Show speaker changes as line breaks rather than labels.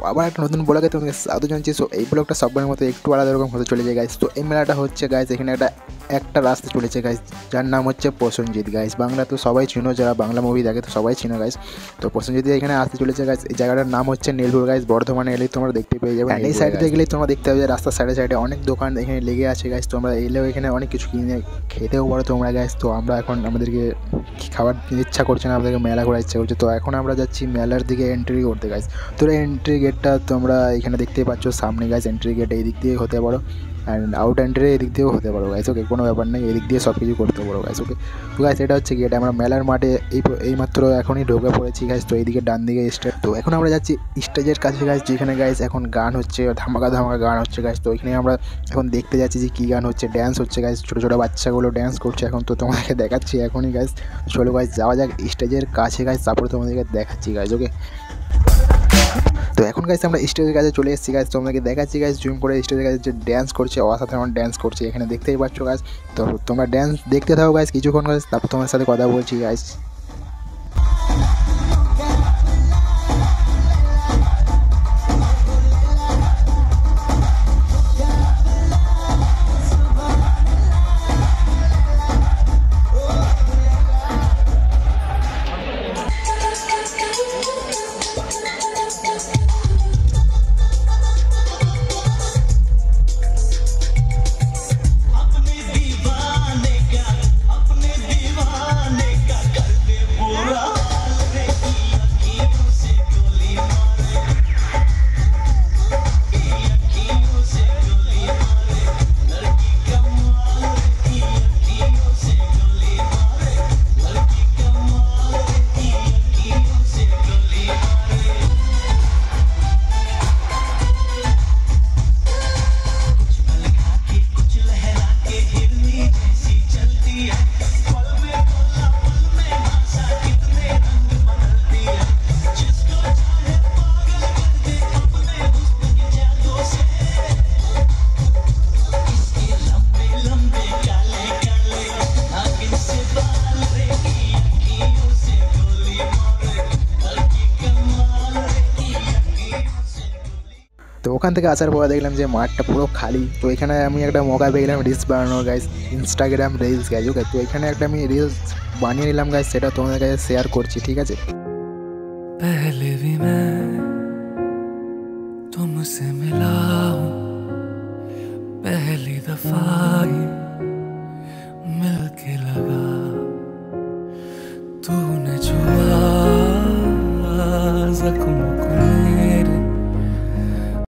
আবার একটা নতুন ব্লগে তোমাদের স্বাগত জানাচ্ছি। সো এই ব্লগটা সবার মতো একটু আলাদা রকম হতে চলেছে গাইস। তো এই মেলাটা হচ্ছে গাইস, এখানে একটা রাস্তা চলেছে গাইস, যার নাম হচ্ছে প্রসেনজিৎ গাইস। বাংলা তো সবাই চিনো, যারা বাংলা মুভি দেখে তো সবাই চিনো গাইস। তো প্রসেনজিৎ এখানে আসতে চলেছে গাইস। এই জায়গাটার নাম হচ্ছে নীলপুর গাইস। বর্ধমানে এলেই তোমরা দেখতে পেয়ে যাবে। এই সাইডে দেখলেই তোমরা দেখতে পাবে যে রাস্তার সাইডে অনেক দোকান এখানে লেগে আছে গাইস। তোমরা এলেও এখানে অনেক কিছু কিনে খেতেও পারো তোমরা গাইস। তো আমরা এখন আমাদেরকে খাবার ইচ্ছা করছে না, আমাদেরকে মেলা ঘোরার ইচ্ছা করছে। তো এখন আমরা যাচ্ছি মেলার দিকে এন্ট্রি করতে গাইস। তো এন্ট্রি গেটটা তোমরা এখানে দেখতেই পাচ্ছ সামনে গাইস। এন্ট্রি গেট এই দিক দিয়ে হতে পারো, অ্যান্ড আউট এন্ট্রি এদিক দিয়েও হতে পারো গাইস। ওকে, কোনো ব্যাপার নেই, এদিক দিয়ে সব কিছু করতে পারো গাইস। ওকে, তো গাইস এটা হচ্ছে গেট। আমরা মেলার মাঠে এইমাত্র এখনই ঢোকে পড়েছি গাইস। তো এইদিকে ডান দিকে স্টেজ। তো এখন আমরা যাচ্ছি স্টেজের কাছে গাইস, যেখানে গাইস এখন গান হচ্ছে, ধামাকা ধামাকা গান হচ্ছে গাইস। তো এখানে আমরা এখন দেখতে যাচ্ছি যে কী গান হচ্ছে। ড্যান্স হচ্ছে গাইস, ছোটো ছোটো বাচ্চাগুলো ড্যান্স করছে এখন। তো তোমাদেরকে দেখাচ্ছি এখনই গাইস। চলো গাইস যাওয়া যাক স্টেজের কাছে গাইস, তারপরে তোমাদেরকে দেখাচ্ছি গাইস। ওকে, তো এখন গাইস আমরা স্টেজের কাছে চলে এসেছি গাইস। তোমাদেরকে দেখাচ্ছি গাইস জুম করে স্টেজের কাছে যে ড্যান্স করছে, অসাধারণ ড্যান্স করছে এখানে দেখতেই পাচ্ছ গাইস। তো তোমরা ড্যান্স দেখতে থাকো গাইস কিছুক্ষণ গাইস, তারপর তোমার সাথে কথা বলছি গাইস। তো ওখান থেকে আসার পরে দেখলাম যে মাঠটা পুরো খালি। তো এখানে আমি একটা মৌকা পেয়ে গেলাম রিলস বানানোর গাইস, ইনস্টাগ্রাম রিলস গাইজ। ওকে, তো এখানে একটা আমি রিলস বানিয়ে নিলাম গাইস, সেটা তোমাদের কাছে শেয়ার করছি, ঠিক আছে।
पहले भी मैं तुमसे मिला हूँ, पहली दफा